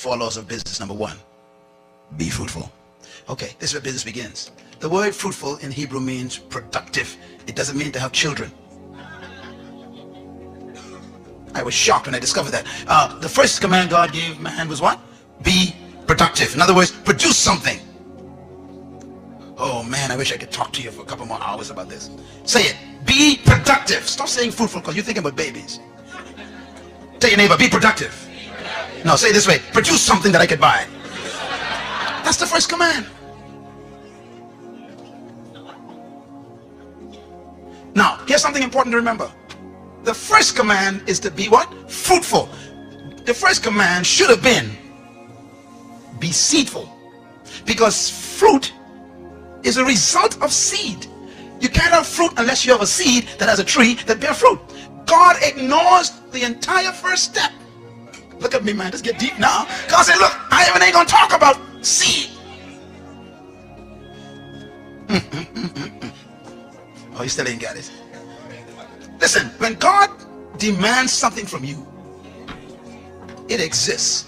4 laws of business. Number 1, be fruitful. Okay, this is where business begins. The word fruitful in Hebrew means productive. It doesn't mean to have children. I was shocked when I discovered that. The first command God gave man was what? Be productive. In other words, produce something. Oh man, I wish I could talk to you for a couple more hours about this. Say it. Be productive. Stop saying fruitful because you're thinking about babies. Tell your neighbor, be productive. No, say it this way. Produce something that I could buy. That's the first command. Now, here's something important to remember. The first command is to be what? Fruitful. The first command should have been be seedful. Because fruit is a result of seed. You can't have fruit unless you have a seed that has a tree that bears fruit. God ignores the entire first step. Look at me, man. Let's get deep now. God said, look, I ain't going to talk about seed. Oh, you still ain't got it. Listen, when God demands something from you, it exists.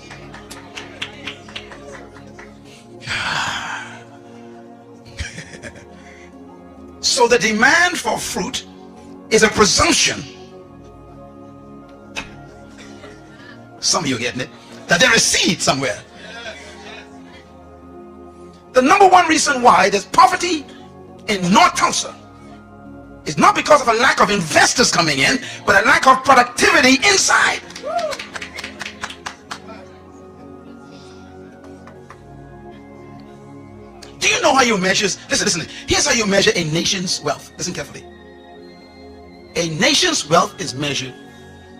So the demand for fruit is a presumption. Some of you getting it? That there is seed somewhere. The number 1 reason why there's poverty in North Tulsa is not because of a lack of investors coming in, but a lack of productivity inside. Do you know how you measure? Listen. Here's how you measure a nation's wealth. Listen carefully. A nation's wealth is measured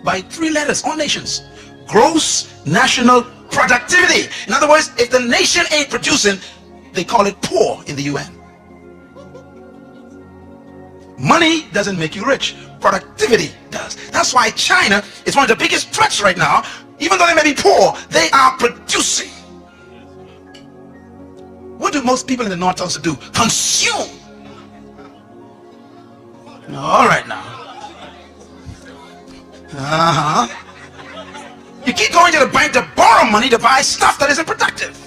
by 3 letters. All nations. Gross national productivity. In other words, if the nation ain't producing, they call it poor in the UN. Money doesn't make you rich. Productivity does. That's why China is one of the biggest threats right now. Even though they may be poor, they are producing. What do most people in the North Tulsa do? Consume. All right now. You keep going to the bank to borrow money to buy stuff that isn't productive.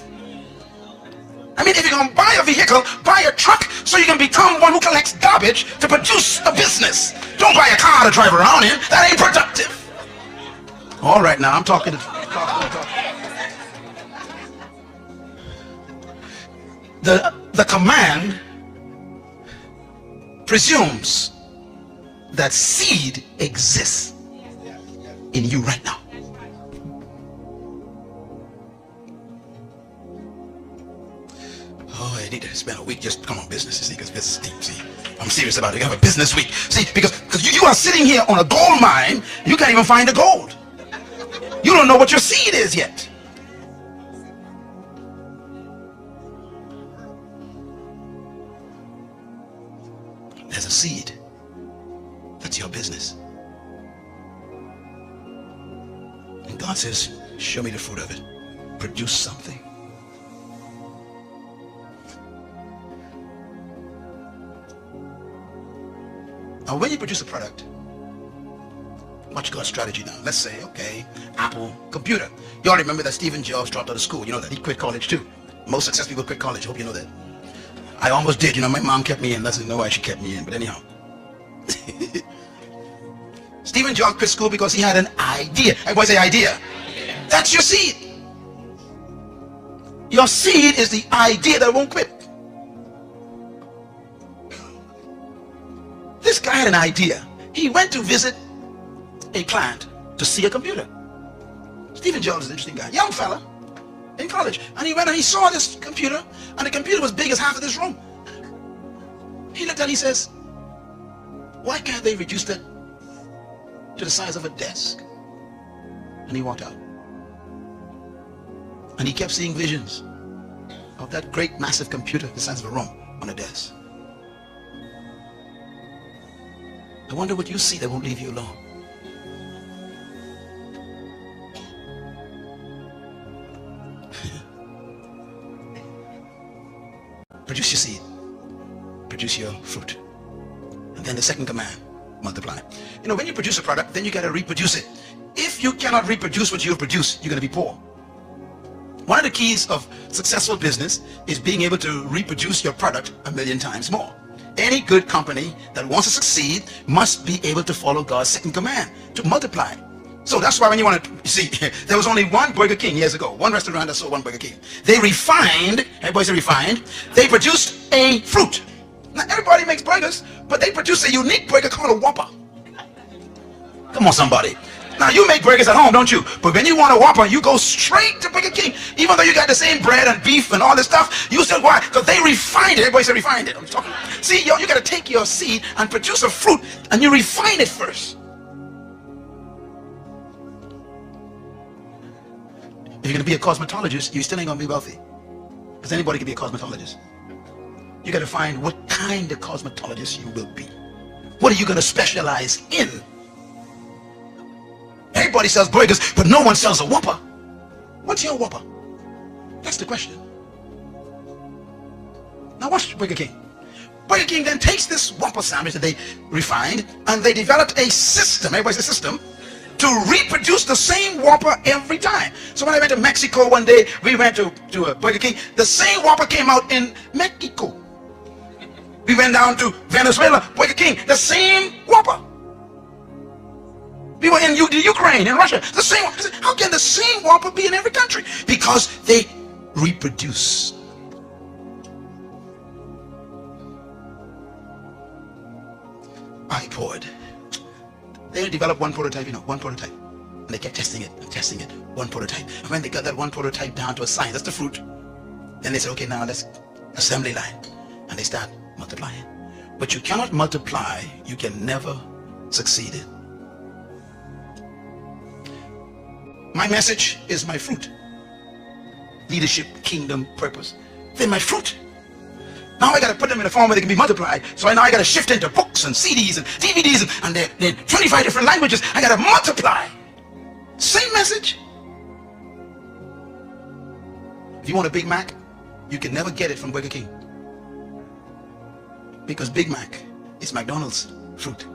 I mean, if you're going to buy a vehicle, buy a truck so you can become one who collects garbage to produce a business. Don't buy a car to drive around in. That ain't productive. All right now, I'm talking to... The command presumes that seed exists in you right now. Oh, I need to spend a week just come on business, see, because business is deep. See, I'm serious about it. You have a business week. See, because you are sitting here on a gold mine, you can't even find the gold. You don't know what your seed is yet. There's a seed. That's your business. And God says, show me the fruit of it. Produce something. Now, when you produce a product, watch God's strategy now. Let's say, okay, Apple computer. You all remember that Stephen Jobs dropped out of school. You know that. He quit college too. Most successful people quit college. Hope you know that. I almost did. You know, my mom kept me in. Doesn't know why she kept me in. But anyhow. Stephen Jobs quit school because he had an idea. Everybody say idea. That's your seed. Your seed is the idea that won't quit. This guy had an idea. He went to visit a plant to see a computer. Stephen Jobs is an interesting guy. Young fella in college. And he went and he saw this computer, and the computer was big as half of this room. He looked and he says, why can't they reduce that to the size of a desk? And he walked out. And he kept seeing visions of that great massive computer the size of a room on a desk. I wonder what you see that won't leave you alone. Produce your seed. Produce your fruit. And then the second command, multiply. You know, when you produce a product, then you got to reproduce it. If you cannot reproduce what you've produced, you're going to be poor. One of the keys of successful business is being able to reproduce your product 1,000,000 times more. Any good company that wants to succeed must be able to follow God's second command, to multiply. So that's why when you want to, you see, there was only one Burger King years ago, one restaurant that sold one Burger King. They refined, everybody say refined, they produced a fruit. Now everybody makes burgers, but they produce a unique burger called a Whopper. Come on, somebody. Now you make burgers at home, don't you? But when you want a Whopper, you go straight to Burger King. Even though you got the same bread and beef and all this stuff, you still, why? Because they refined it. Everybody say refined it. I'm talking. See, you got to take your seed and produce a fruit, and you refine it first. If you're going to be a cosmetologist, you still ain't going to be wealthy. Because anybody can be a cosmetologist. You got to find what kind of cosmetologist you will be. What are you going to specialize in? Everybody sells burgers, but no one sells a Whopper. What's your Whopper? That's the question. Now watch Burger King. Burger King then takes this Whopper sandwich that they refined, and they developed a system, everybody says system, to reproduce the same Whopper every time. So when I went to Mexico one day, we went to a Burger King, the same Whopper came out in Mexico. We went down to Venezuela, Burger King, the same Whopper. We were in Ukraine, in Russia, the same. I said, how can the same Whopper be in every country? Because they reproduce. iPod. They developed one prototype, one prototype. And they kept testing it, one prototype. And when they got that one prototype down to a science, that's the fruit. Then they said, okay, now let's assembly line. And they start multiplying. But you cannot multiply, you can never succeed in. My message is my fruit. Leadership, kingdom, purpose. They're my fruit. Now I got to put them in a form where they can be multiplied. So now I got to shift into books and CDs and DVDs and they're 25 different languages. I got to multiply. Same message. If you want a Big Mac, you can never get it from Burger King. Because Big Mac is McDonald's fruit.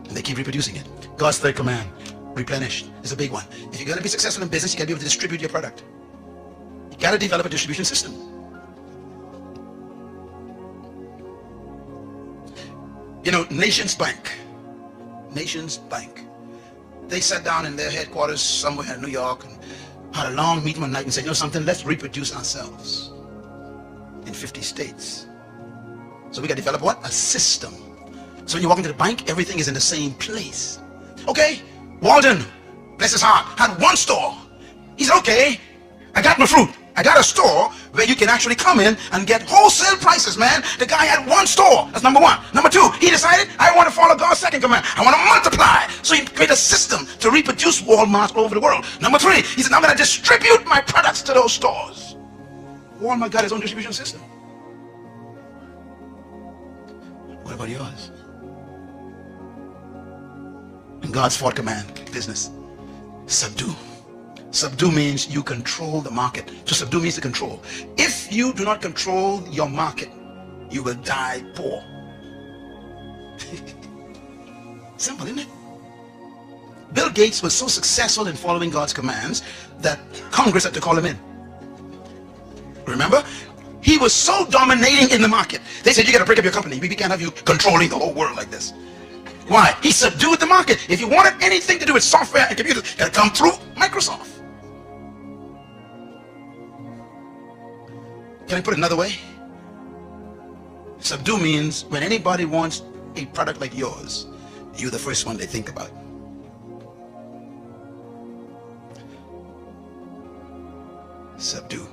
And they keep reproducing it. God's third command, replenish, is a big one. If you're going to be successful in business, you got to be able to distribute your product. You got to develop a distribution system. Nations Bank, they sat down in their headquarters somewhere in New York and had a long meeting one night and said, something, let's reproduce ourselves in 50 states. So we got to develop what? A system. So when you walk into the bank, everything is in the same place. Okay, Walden, bless his heart, had one store. He said, okay, I got my fruit. I got a store where you can actually come in and get wholesale prices, man. The guy had one store. That's number one. Number two, he decided, I want to follow God's second command. I want to multiply. So he created a system to reproduce Walmart all over the world. Number three, he said, I'm going to distribute my products to those stores. Walmart got his own distribution system. What about yours? And God's fourth command, business, subdue. Subdue means you control the market. To subdue means to control. If you do not control your market, you will die poor. Simple, isn't it? Bill Gates was so successful in following God's commands that Congress had to call him in. Remember? He was so dominating in the market. They said, you got to break up your company. We can't have you controlling the whole world like this. Why? He subdued the market. If you wanted anything to do with software and computers, it got to come through Microsoft. Can I put it another way? Subdue means when anybody wants a product like yours, you're the first one they think about. Subdue.